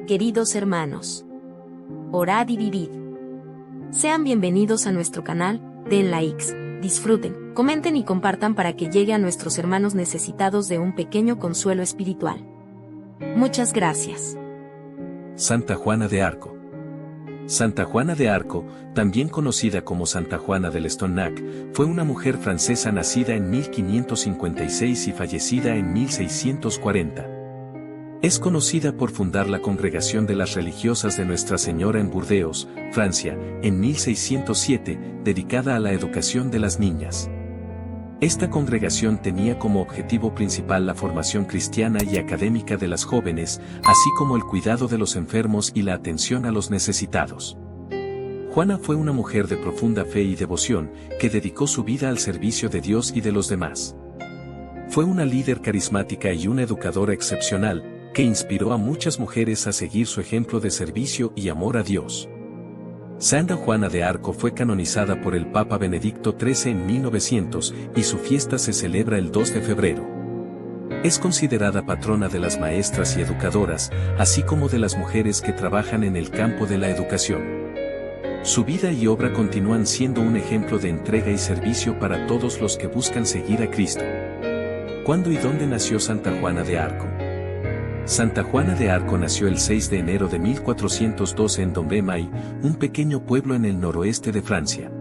Queridos hermanos, orad y vivid. Sean bienvenidos a nuestro canal, den likes, disfruten, comenten y compartan para que llegue a nuestros hermanos necesitados de un pequeño consuelo espiritual. Muchas gracias. Santa Juana de Arco. Santa Juana de Arco, también conocida como Santa Juana del Estonnac, fue una mujer francesa nacida en 1556 y fallecida en 1640. Es conocida por fundar la Congregación de las Religiosas de Nuestra Señora en Burdeos, Francia, en 1607, dedicada a la educación de las niñas. Esta congregación tenía como objetivo principal la formación cristiana y académica de las jóvenes, así como el cuidado de los enfermos y la atención a los necesitados. Juana fue una mujer de profunda fe y devoción, que dedicó su vida al servicio de Dios y de los demás. Fue una líder carismática y una educadora excepcional, que inspiró a muchas mujeres a seguir su ejemplo de servicio y amor a Dios. Santa Juana de Arco fue canonizada por el Papa Benedicto XIII en 1900 y su fiesta se celebra el 2 de febrero. Es considerada patrona de las maestras y educadoras, así como de las mujeres que trabajan en el campo de la educación. Su vida y obra continúan siendo un ejemplo de entrega y servicio para todos los que buscan seguir a Cristo. ¿Cuándo y dónde nació Santa Juana de Arco? Santa Juana de Arco nació el 6 de enero de 1412 en Dombes-May, un pequeño pueblo en el noroeste de Francia.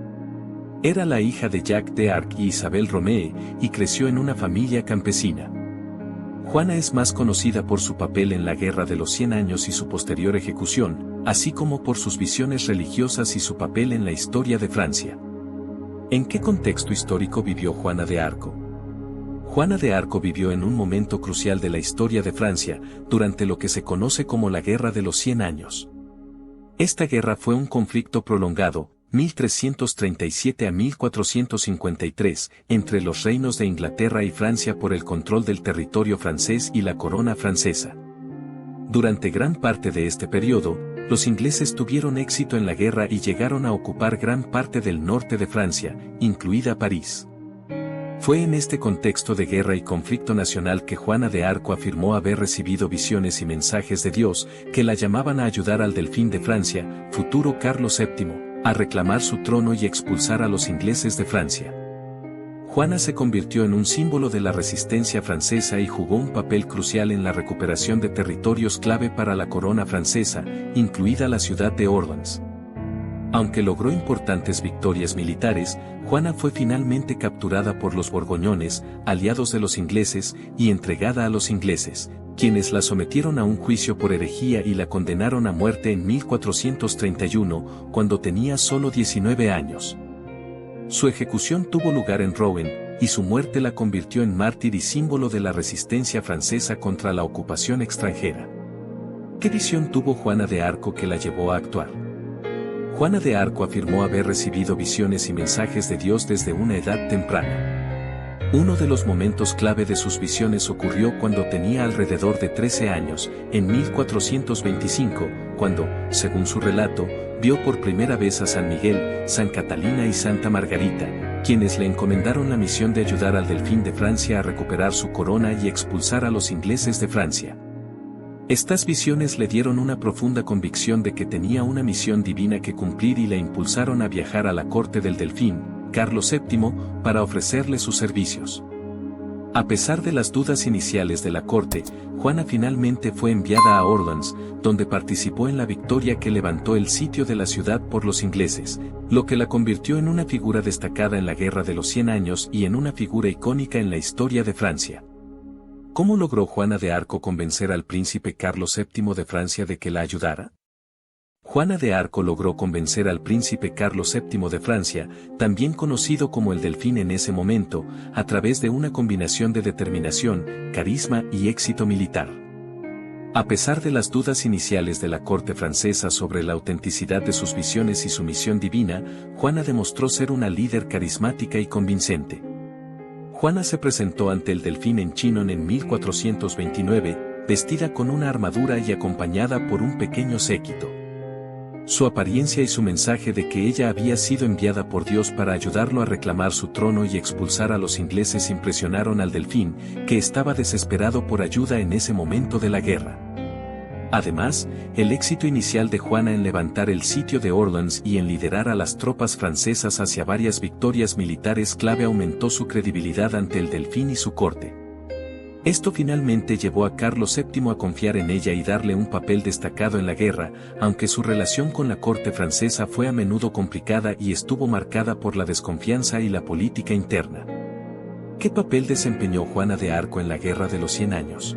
Era la hija de Jacques d'Arc y Isabel Romee, y creció en una familia campesina. Juana es más conocida por su papel en la Guerra de los 100 Años y su posterior ejecución, así como por sus visiones religiosas y su papel en la historia de Francia. ¿En qué contexto histórico vivió Juana de Arco? Juana de Arco vivió en un momento crucial de la historia de Francia, durante lo que se conoce como la Guerra de los 100 Años. Esta guerra fue un conflicto prolongado, 1337 a 1453, entre los reinos de Inglaterra y Francia por el control del territorio francés y la corona francesa. Durante gran parte de este periodo, los ingleses tuvieron éxito en la guerra y llegaron a ocupar gran parte del norte de Francia, incluida París. Fue en este contexto de guerra y conflicto nacional que Juana de Arco afirmó haber recibido visiones y mensajes de Dios que la llamaban a ayudar al delfín de Francia, futuro Carlos VII, a reclamar su trono y expulsar a los ingleses de Francia. Juana se convirtió en un símbolo de la resistencia francesa y jugó un papel crucial en la recuperación de territorios clave para la corona francesa, incluida la ciudad de Orleans. Aunque logró importantes victorias militares, Juana fue finalmente capturada por los borgoñones, aliados de los ingleses, y entregada a los ingleses, quienes la sometieron a un juicio por herejía y la condenaron a muerte en 1431, cuando tenía solo 19 años. Su ejecución tuvo lugar en Rouen, y su muerte la convirtió en mártir y símbolo de la resistencia francesa contra la ocupación extranjera. ¿Qué visión tuvo Juana de Arco que la llevó a actuar? Juana de Arco afirmó haber recibido visiones y mensajes de Dios desde una edad temprana. Uno de los momentos clave de sus visiones ocurrió cuando tenía alrededor de 13 años, en 1425, cuando, según su relato, vio por primera vez a San Miguel, San Catalina y Santa Margarita, quienes le encomendaron la misión de ayudar al delfín de Francia a recuperar su corona y expulsar a los ingleses de Francia. Estas visiones le dieron una profunda convicción de que tenía una misión divina que cumplir y la impulsaron a viajar a la corte del delfín, Carlos VII, para ofrecerle sus servicios. A pesar de las dudas iniciales de la corte, Juana finalmente fue enviada a Orleans, donde participó en la victoria que levantó el sitio de la ciudad por los ingleses, lo que la convirtió en una figura destacada en la Guerra de los 100 Años y en una figura icónica en la historia de Francia. ¿Cómo logró Juana de Arco convencer al príncipe Carlos VII de Francia de que la ayudara? Juana de Arco logró convencer al príncipe Carlos VII de Francia, también conocido como el Delfín en ese momento, a través de una combinación de determinación, carisma y éxito militar. A pesar de las dudas iniciales de la corte francesa sobre la autenticidad de sus visiones y su misión divina, Juana demostró ser una líder carismática y convincente. Juana se presentó ante el delfín en Chinon en 1429, vestida con una armadura y acompañada por un pequeño séquito. Su apariencia y su mensaje de que ella había sido enviada por Dios para ayudarlo a reclamar su trono y expulsar a los ingleses impresionaron al delfín, que estaba desesperado por ayuda en ese momento de la guerra. Además, el éxito inicial de Juana en levantar el sitio de Orleans y en liderar a las tropas francesas hacia varias victorias militares clave aumentó su credibilidad ante el Delfín y su corte. Esto finalmente llevó a Carlos VII a confiar en ella y darle un papel destacado en la guerra, aunque su relación con la corte francesa fue a menudo complicada y estuvo marcada por la desconfianza y la política interna. ¿Qué papel desempeñó Juana de Arco en la Guerra de los 100 años?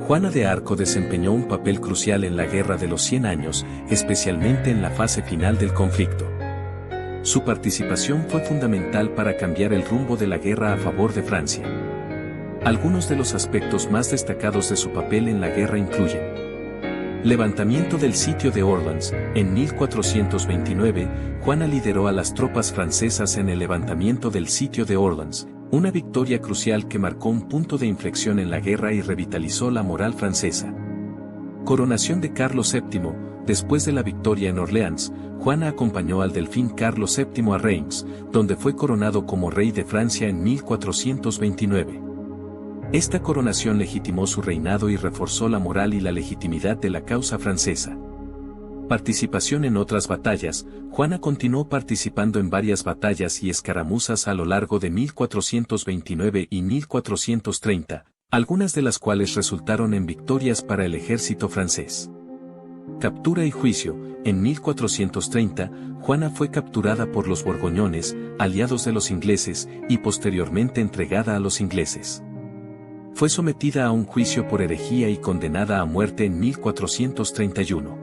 Juana de Arco desempeñó un papel crucial en la Guerra de los 100 años, especialmente en la fase final del conflicto. Su participación fue fundamental para cambiar el rumbo de la guerra a favor de Francia. Algunos de los aspectos más destacados de su papel en la guerra incluyen: levantamiento del sitio de Orleans. En 1429, Juana lideró a las tropas francesas en el levantamiento del sitio de Orleans, una victoria crucial que marcó un punto de inflexión en la guerra y revitalizó la moral francesa. Coronación de Carlos VII. Después de la victoria en Orleans, Juana acompañó al Delfín Carlos VII a Reims, donde fue coronado como rey de Francia en 1429. Esta coronación legitimó su reinado y reforzó la moral y la legitimidad de la causa francesa. Participación en otras batallas. Juana continuó participando en varias batallas y escaramuzas a lo largo de 1429 y 1430, algunas de las cuales resultaron en victorias para el ejército francés. Captura y juicio. En 1430, Juana fue capturada por los borgoñones, aliados de los ingleses, y posteriormente entregada a los ingleses. Fue sometida a un juicio por herejía y condenada a muerte en 1431.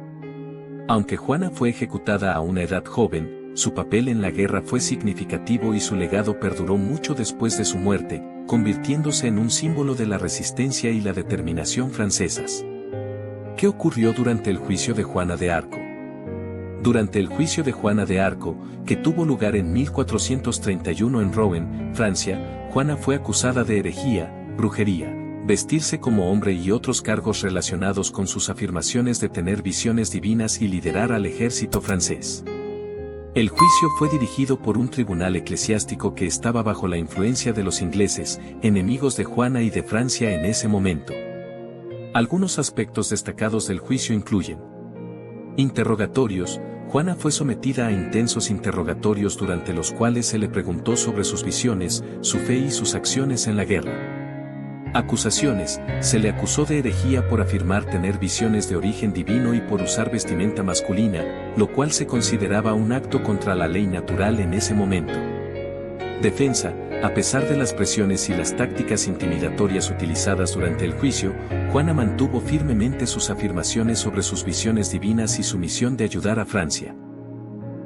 Aunque Juana fue ejecutada a una edad joven, su papel en la guerra fue significativo y su legado perduró mucho después de su muerte, convirtiéndose en un símbolo de la resistencia y la determinación francesas. ¿Qué ocurrió durante el juicio de Juana de Arco? Durante el juicio de Juana de Arco, que tuvo lugar en 1431 en Rouen, Francia, Juana fue acusada de herejía, brujería, vestirse como hombre y otros cargos relacionados con sus afirmaciones de tener visiones divinas y liderar al ejército francés. El juicio fue dirigido por un tribunal eclesiástico que estaba bajo la influencia de los ingleses, enemigos de Juana y de Francia en ese momento. Algunos aspectos destacados del juicio incluyen: interrogatorios. Juana fue sometida a intensos interrogatorios durante los cuales se le preguntó sobre sus visiones, su fe y sus acciones en la guerra. Acusaciones. Se le acusó de herejía por afirmar tener visiones de origen divino y por usar vestimenta masculina, lo cual se consideraba un acto contra la ley natural en ese momento. Defensa. A pesar de las presiones y las tácticas intimidatorias utilizadas durante el juicio, Juana mantuvo firmemente sus afirmaciones sobre sus visiones divinas y su misión de ayudar a Francia.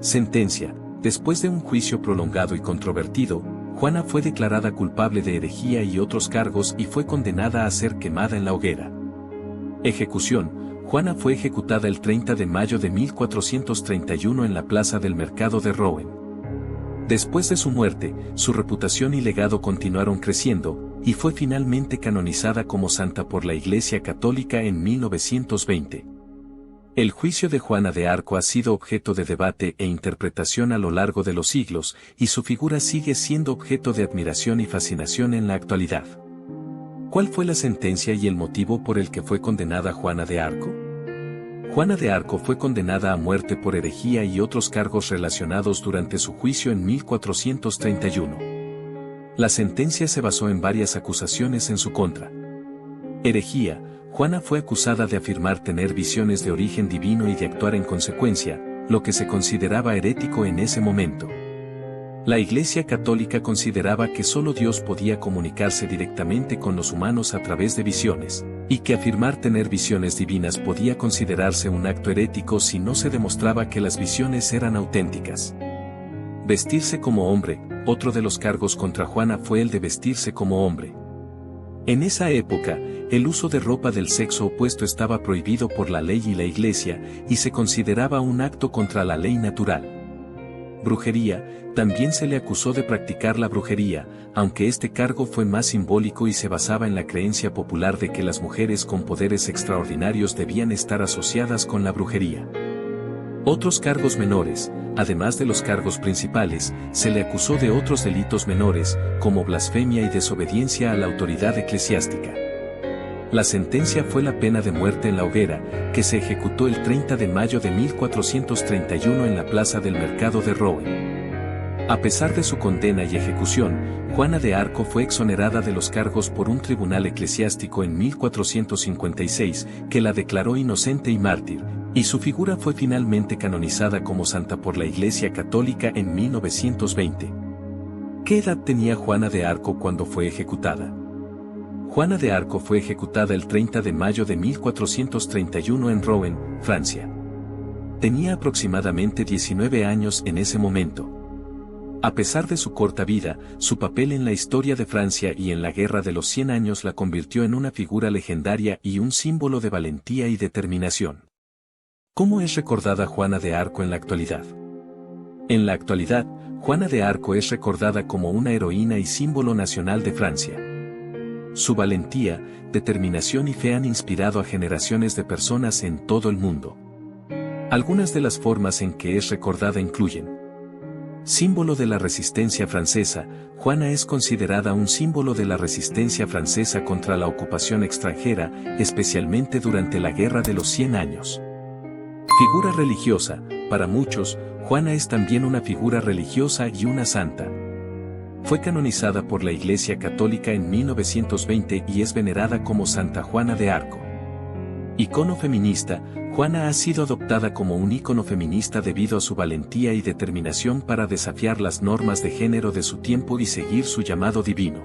Sentencia. Después de un juicio prolongado y controvertido, Juana fue declarada culpable de herejía y otros cargos y fue condenada a ser quemada en la hoguera. Ejecución. Juana fue ejecutada el 30 de mayo de 1431 en la plaza del mercado de Rouen. Después de su muerte, su reputación y legado continuaron creciendo, y fue finalmente canonizada como santa por la Iglesia Católica en 1920. El juicio de Juana de Arco ha sido objeto de debate e interpretación a lo largo de los siglos, y su figura sigue siendo objeto de admiración y fascinación en la actualidad. ¿Cuál fue la sentencia y el motivo por el que fue condenada Juana de Arco? Juana de Arco fue condenada a muerte por herejía y otros cargos relacionados durante su juicio en 1431. La sentencia se basó en varias acusaciones en su contra. Herejía. Juana fue acusada de afirmar tener visiones de origen divino y de actuar en consecuencia, lo que se consideraba herético en ese momento. La Iglesia Católica consideraba que solo Dios podía comunicarse directamente con los humanos a través de visiones, y que afirmar tener visiones divinas podía considerarse un acto herético si no se demostraba que las visiones eran auténticas. Vestirse como hombre. Otro de los cargos contra Juana fue el de vestirse como hombre. En esa época, el uso de ropa del sexo opuesto estaba prohibido por la ley y la Iglesia, y se consideraba un acto contra la ley natural. Brujería. También se le acusó de practicar la brujería, aunque este cargo fue más simbólico y se basaba en la creencia popular de que las mujeres con poderes extraordinarios debían estar asociadas con la brujería. Otros cargos menores. Además de los cargos principales, se le acusó de otros delitos menores, como blasfemia y desobediencia a la autoridad eclesiástica. La sentencia fue la pena de muerte en la hoguera, que se ejecutó el 30 de mayo de 1431 en la plaza del mercado de Rouen. A pesar de su condena y ejecución, Juana de Arco fue exonerada de los cargos por un tribunal eclesiástico en 1456, que la declaró inocente y mártir, y su figura fue finalmente canonizada como santa por la Iglesia Católica en 1920. ¿Qué edad tenía Juana de Arco cuando fue ejecutada? Juana de Arco fue ejecutada el 30 de mayo de 1431 en Rouen, Francia. Tenía aproximadamente 19 años en ese momento. A pesar de su corta vida, su papel en la historia de Francia y en la Guerra de los 100 Años la convirtió en una figura legendaria y un símbolo de valentía y determinación. ¿Cómo es recordada Juana de Arco en la actualidad? En la actualidad, Juana de Arco es recordada como una heroína y símbolo nacional de Francia. Su valentía, determinación y fe han inspirado a generaciones de personas en todo el mundo. Algunas de las formas en que es recordada incluyen: símbolo de la resistencia francesa, Juana es considerada un símbolo de la resistencia francesa contra la ocupación extranjera, especialmente durante la Guerra de los 100 Años. Figura religiosa, para muchos, Juana es también una figura religiosa y una santa. Fue canonizada por la Iglesia Católica en 1920 y es venerada como Santa Juana de Arco. Icono feminista, Juana ha sido adoptada como un ícono feminista debido a su valentía y determinación para desafiar las normas de género de su tiempo y seguir su llamado divino.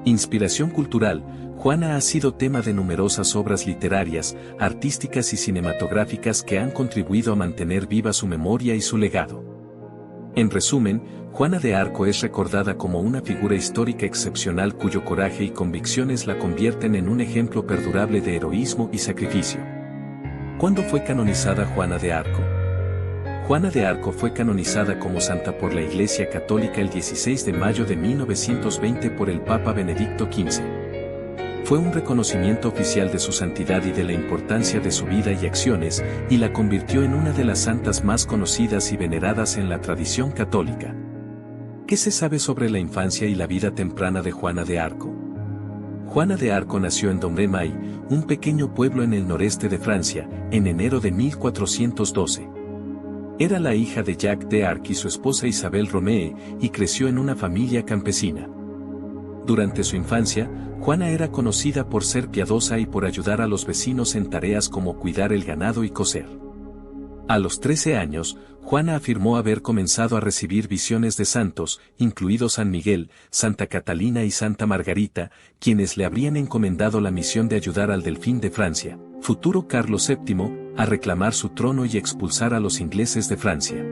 Inspiración cultural, Juana ha sido tema de numerosas obras literarias, artísticas y cinematográficas que han contribuido a mantener viva su memoria y su legado. En resumen, Juana de Arco es recordada como una figura histórica excepcional cuyo coraje y convicciones la convierten en un ejemplo perdurable de heroísmo y sacrificio. ¿Cuándo fue canonizada Juana de Arco? Juana de Arco fue canonizada como santa por la Iglesia Católica el 16 de mayo de 1920 por el Papa Benedicto XV. Fue un reconocimiento oficial de su santidad y de la importancia de su vida y acciones, y la convirtió en una de las santas más conocidas y veneradas en la tradición católica. ¿Qué se sabe sobre la infancia y la vida temprana de Juana de Arco? Juana de Arco nació en Domremy, un pequeño pueblo en el noreste de Francia, en enero de 1412. Era la hija de Jacques de Arc y su esposa Isabel Romee, y creció en una familia campesina. Durante su infancia, Juana era conocida por ser piadosa y por ayudar a los vecinos en tareas como cuidar el ganado y coser. A los 13 años, Juana afirmó haber comenzado a recibir visiones de santos, incluidos San Miguel, Santa Catalina y Santa Margarita, quienes le habrían encomendado la misión de ayudar al delfín de Francia, futuro Carlos VII, a reclamar su trono y expulsar a los ingleses de Francia.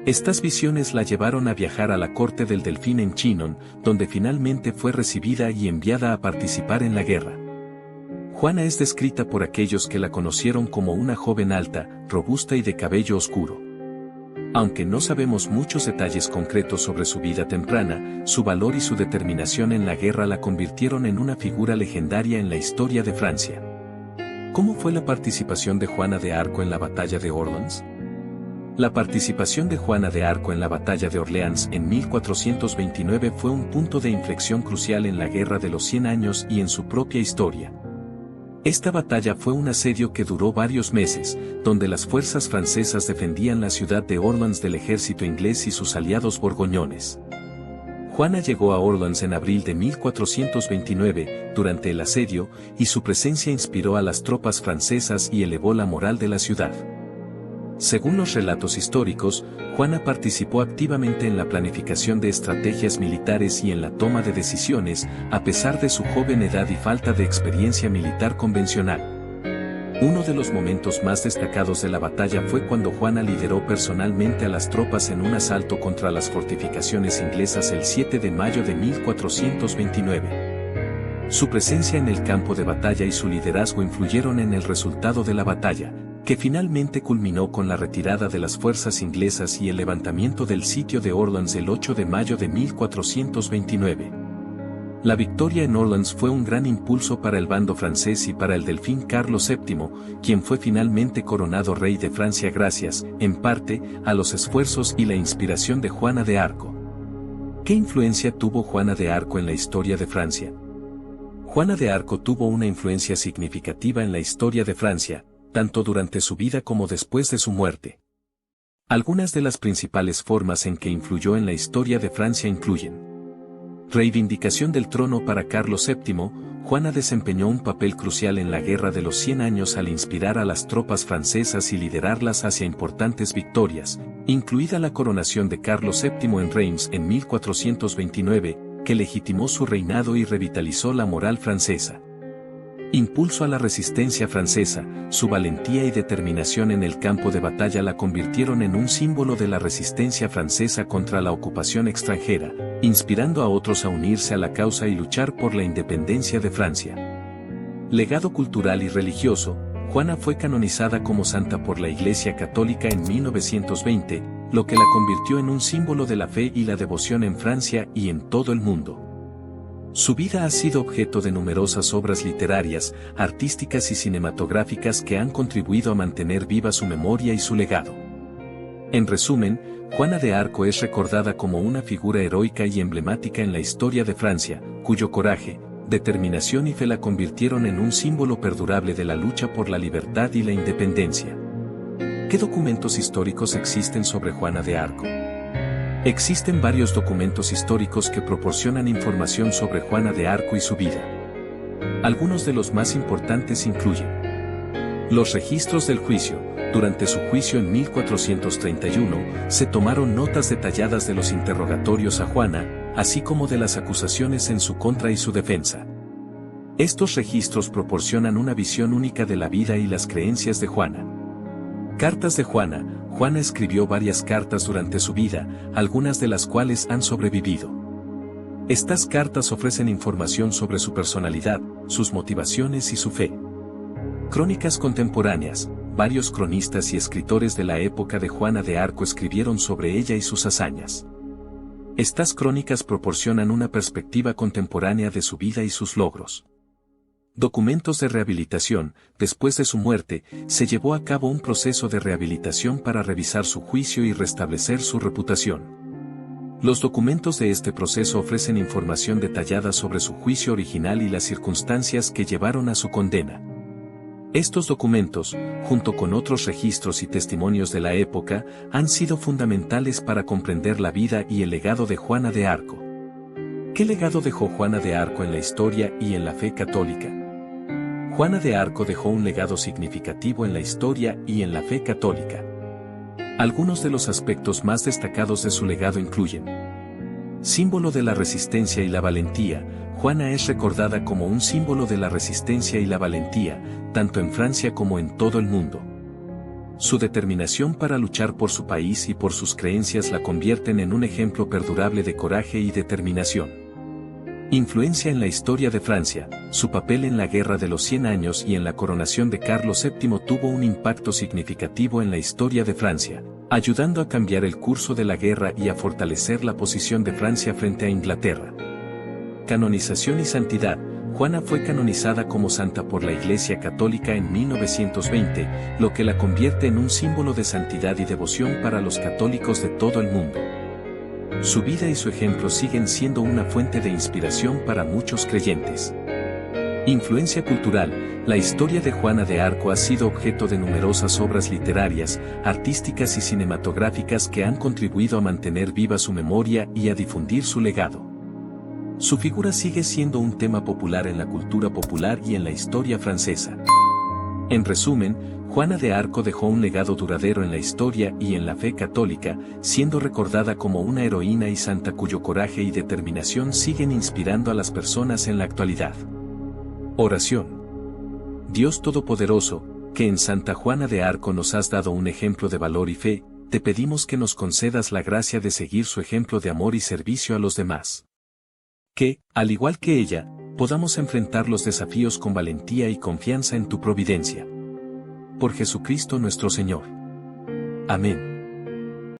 Estas visiones la llevaron a viajar a la corte del delfín en Chinon, donde finalmente fue recibida y enviada a participar en la guerra. Juana es descrita por aquellos que la conocieron como una joven alta, robusta y de cabello oscuro. Aunque no sabemos muchos detalles concretos sobre su vida temprana, su valor y su determinación en la guerra la convirtieron en una figura legendaria en la historia de Francia. ¿Cómo fue la participación de Juana de Arco en la batalla de Orleans? La participación de Juana de Arco en la batalla de Orleans en 1429 fue un punto de inflexión crucial en la Guerra de los 100 Años y en su propia historia. Esta batalla fue un asedio que duró varios meses, donde las fuerzas francesas defendían la ciudad de Orleans del ejército inglés y sus aliados borgoñones. Juana llegó a Orleans en abril de 1429, durante el asedio, y su presencia inspiró a las tropas francesas y elevó la moral de la ciudad. Según los relatos históricos, Juana participó activamente en la planificación de estrategias militares y en la toma de decisiones, a pesar de su joven edad y falta de experiencia militar convencional. Uno de los momentos más destacados de la batalla fue cuando Juana lideró personalmente a las tropas en un asalto contra las fortificaciones inglesas el 7 de mayo de 1429. Su presencia en el campo de batalla y su liderazgo influyeron en el resultado de la batalla, que finalmente culminó con la retirada de las fuerzas inglesas y el levantamiento del sitio de Orleans el 8 de mayo de 1429. La victoria en Orleans fue un gran impulso para el bando francés y para el delfín Carlos VII, quien fue finalmente coronado rey de Francia gracias, en parte, a los esfuerzos y la inspiración de Juana de Arco. ¿Qué influencia tuvo Juana de Arco en la historia de Francia? Juana de Arco tuvo una influencia significativa en la historia de Francia, tanto durante su vida como después de su muerte. Algunas de las principales formas en que influyó en la historia de Francia incluyen: reivindicación del trono para Carlos VII. Juana desempeñó un papel crucial en la Guerra de los 100 años al inspirar a las tropas francesas y liderarlas hacia importantes victorias, incluida la coronación de Carlos VII en Reims en 1429, que legitimó su reinado y revitalizó la moral francesa. Impulso a la resistencia francesa. Su valentía y determinación en el campo de batalla la convirtieron en un símbolo de la resistencia francesa contra la ocupación extranjera, inspirando a otros a unirse a la causa y luchar por la independencia de Francia. Legado cultural y religioso. Juana fue canonizada como santa por la Iglesia Católica en 1920, lo que la convirtió en un símbolo de la fe y la devoción en Francia y en todo el mundo. Su vida ha sido objeto de numerosas obras literarias, artísticas y cinematográficas que han contribuido a mantener viva su memoria y su legado. En resumen, Juana de Arco es recordada como una figura heroica y emblemática en la historia de Francia, cuyo coraje, determinación y fe la convirtieron en un símbolo perdurable de la lucha por la libertad y la independencia. ¿Qué documentos históricos existen sobre Juana de Arco? Existen varios documentos históricos que proporcionan información sobre Juana de Arco y su vida. Algunos de los más importantes incluyen: los registros del juicio. Durante su juicio en 1431, se tomaron notas detalladas de los interrogatorios a Juana, así como de las acusaciones en su contra y su defensa. Estos registros proporcionan una visión única de la vida y las creencias de Juana. Cartas de Juana. Juana escribió varias cartas durante su vida, algunas de las cuales han sobrevivido. Estas cartas ofrecen información sobre su personalidad, sus motivaciones y su fe. Crónicas contemporáneas. Varios cronistas y escritores de la época de Juana de Arco escribieron sobre ella y sus hazañas. Estas crónicas proporcionan una perspectiva contemporánea de su vida y sus logros. Documentos de rehabilitación. Después de su muerte, se llevó a cabo un proceso de rehabilitación para revisar su juicio y restablecer su reputación. Los documentos de este proceso ofrecen información detallada sobre su juicio original y las circunstancias que llevaron a su condena. Estos documentos, junto con otros registros y testimonios de la época, han sido fundamentales para comprender la vida y el legado de Juana de Arco. ¿Qué legado dejó Juana de Arco en la historia y en la fe católica? Juana de Arco dejó un legado significativo en la historia y en la fe católica. Algunos de los aspectos más destacados de su legado incluyen: símbolo de la resistencia y la valentía. Juana es recordada como un símbolo de la resistencia y la valentía, tanto en Francia como en todo el mundo. Su determinación para luchar por su país y por sus creencias la convierten en un ejemplo perdurable de coraje y determinación. Influencia en la historia de Francia. Su papel en la Guerra de los 100 años y en la coronación de Carlos VII tuvo un impacto significativo en la historia de Francia, ayudando a cambiar el curso de la guerra y a fortalecer la posición de Francia frente a Inglaterra. Canonización y santidad. Juana fue canonizada como santa por la Iglesia Católica en 1920, lo que la convierte en un símbolo de santidad y devoción para los católicos de todo el mundo. Su vida y su ejemplo siguen siendo una fuente de inspiración para muchos creyentes. Influencia cultural. La historia de Juana de Arco ha sido objeto de numerosas obras literarias, artísticas y cinematográficas que han contribuido a mantener viva su memoria y a difundir su legado. Su figura sigue siendo un tema popular en la cultura popular y en la historia francesa. En resumen, Juana de Arco dejó un legado duradero en la historia y en la fe católica, siendo recordada como una heroína y santa cuyo coraje y determinación siguen inspirando a las personas en la actualidad. Oración. Dios Todopoderoso, que en Santa Juana de Arco nos has dado un ejemplo de valor y fe, te pedimos que nos concedas la gracia de seguir su ejemplo de amor y servicio a los demás. Que, al igual que ella, podamos enfrentar los desafíos con valentía y confianza en tu providencia. Por Jesucristo nuestro Señor. Amén.